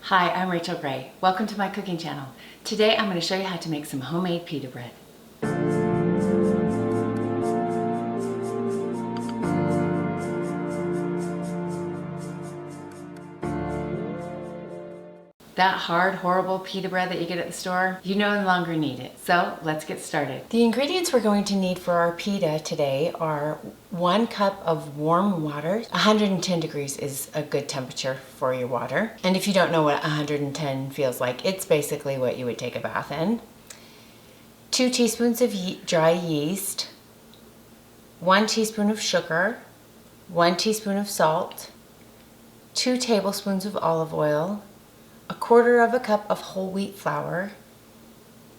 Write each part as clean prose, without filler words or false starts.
Hi, I'm Rachel Gray. Welcome to my cooking channel. Today I'm going to show you how to make some homemade pita bread. That hard, horrible pita bread that you get at the store, you no longer need it. So let's get started. The ingredients we're going to need for our pita today are 1 cup of warm water. 110 degrees is a good temperature for your water. And if you don't know what 110 feels like, it's basically what you would take a bath in. 2 teaspoons of dry yeast, 1 teaspoon of sugar, 1 teaspoon of salt, 2 tablespoons of olive oil, 1/4 cup of whole wheat flour,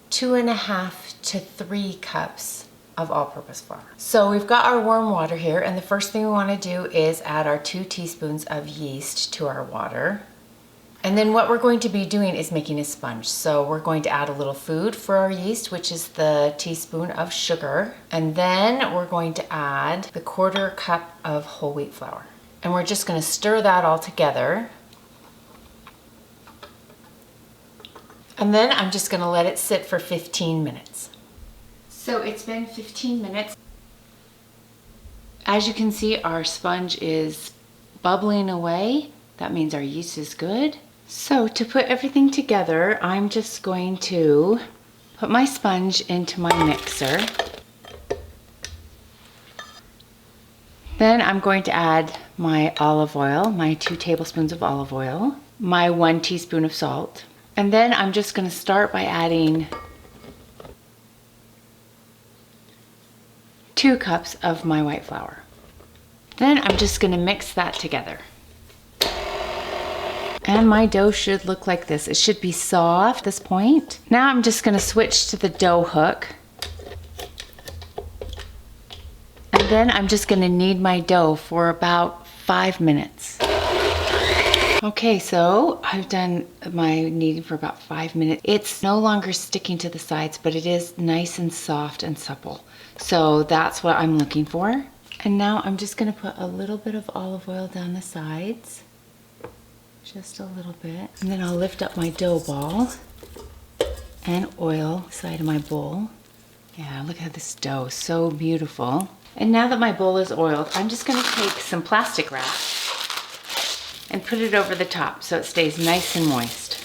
2.5 to 3 cups of all-purpose flour. So we've got our warm water here, and the first thing we want to do is add our 2 teaspoons of yeast to our water. And then what we're going to be doing is making a sponge. So we're going to add a little food for our yeast, which is the teaspoon of sugar. And then we're going to add the 1/4 cup of whole wheat flour. And we're just going to stir that all together. And then I'm just going to let it sit for 15 minutes. So it's been 15 minutes. As you can see, our sponge is bubbling away. That means our yeast is good. So to put everything together, I'm just going to put my sponge into my mixer. Then I'm going to add my olive oil, my 2 tablespoons of olive oil, my 1 teaspoon of salt. And then I'm just going to start by adding 2 cups of my white flour. Then I'm just going to mix that together. And my dough should look like this. It should be soft at this point. Now I'm just going to switch to the dough hook. And then I'm just going to knead my dough for about 5 minutes. Okay, so I've done my kneading for about 5 minutes. It's no longer sticking to the sides, but it is nice and soft and supple. So that's what I'm looking for. And now I'm just going to put a little bit of olive oil down the sides. Just a little bit. And then I'll lift up my dough ball and oil the side of my bowl. Yeah, look at this dough, so beautiful. And now that my bowl is oiled, I'm just going to take some plastic wrap and put it over the top so it stays nice and moist.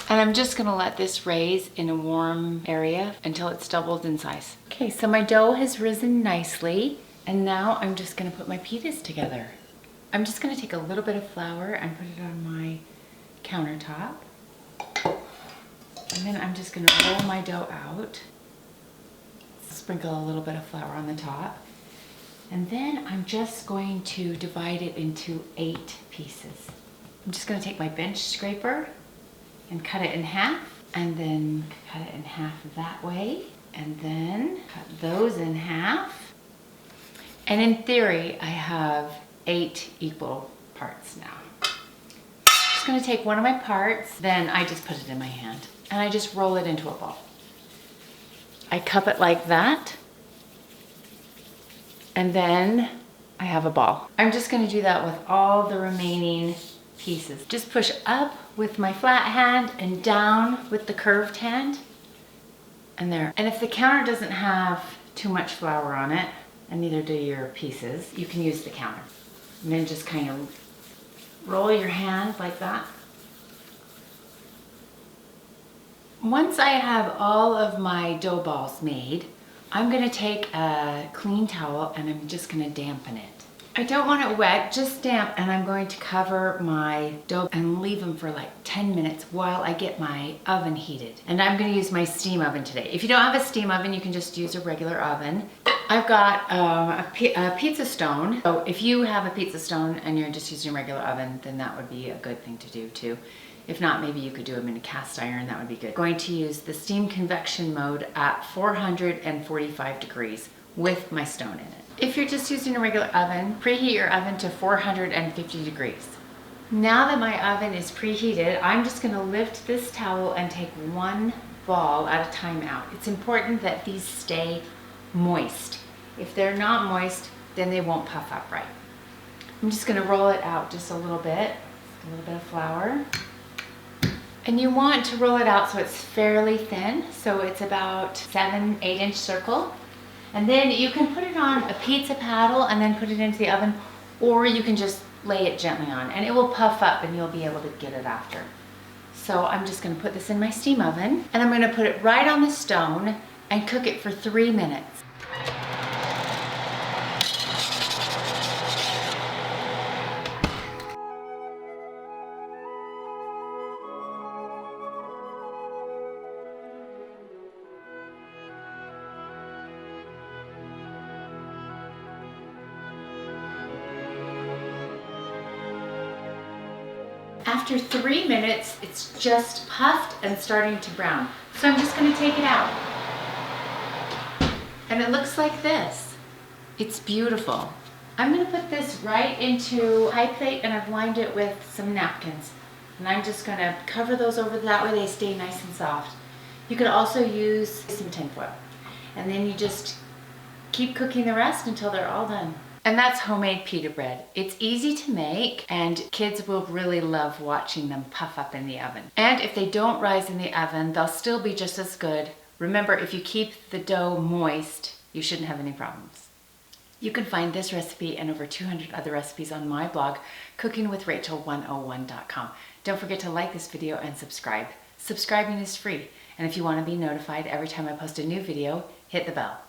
And I'm just gonna let this raise in a warm area until it's doubled in size. Okay, so my dough has risen nicely, and now I'm just gonna put my pitas together. I'm just gonna take a little bit of flour and put it on my countertop. And then I'm just gonna roll my dough out. Sprinkle a little bit of flour on the top. And then I'm just going to divide it into 8 pieces. I'm just going to take my bench scraper and cut it in half, and then cut it in half that way, and then cut those in half. And in theory, I have 8 equal parts now. I'm just going to take one of my parts, then I just put it in my hand, and I just roll it into a ball. I cup it like that. And then I have a ball. I'm just gonna do that with all the remaining pieces. Just push up with my flat hand and down with the curved hand. And there. And if the counter doesn't have too much flour on it, and neither do your pieces, you can use the counter. And then just kind of roll your hand like that. Once I have all of my dough balls made, I'm going to take a clean towel and I'm just going to dampen it. I don't want it wet, just damp, and I'm going to cover my dough and leave them for like 10 minutes while I get my oven heated. And I'm going to use my steam oven today. If you don't have a steam oven, you can just use a regular oven. I've got a pizza stone. So if you have a pizza stone and you're just using a regular oven, then that would be a good thing to do too. If not, maybe you could do them in a cast iron, that would be good. I'm going to use the steam convection mode at 445 degrees with my stone in it. If you're just using a regular oven, preheat your oven to 450 degrees. Now that my oven is preheated, I'm just gonna lift this towel and take one ball at a time out. It's important that these stay moist. If they're not moist, then they won't puff up right. I'm just gonna roll it out just a little bit of flour. And you want to roll it out so it's fairly thin. So it's about 7-8 inch circle. And then you can put it on a pizza paddle and then put it into the oven, or you can just lay it gently on and it will puff up and you'll be able to get it after. So I'm just gonna put this in my steam oven and I'm gonna put it right on the stone and cook it for 3 minutes. After 3 minutes, it's just puffed and starting to brown. So I'm just gonna take it out. And it looks like this. It's beautiful. I'm gonna put this right into a pie plate and I've lined it with some napkins. And I'm just gonna cover those over, that way they stay nice and soft. You could also use some tin foil. And then you just keep cooking the rest until they're all done. And that's homemade pita bread. It's easy to make and kids will really love watching them puff up in the oven. And if they don't rise in the oven, they'll still be just as good. Remember, if you keep the dough moist, you shouldn't have any problems. You can find this recipe and over 200 other recipes on my blog, cookingwithrachel101.com. Don't forget to like this video and subscribe. Subscribing is free. And if you want to be notified every time I post a new video, hit the bell.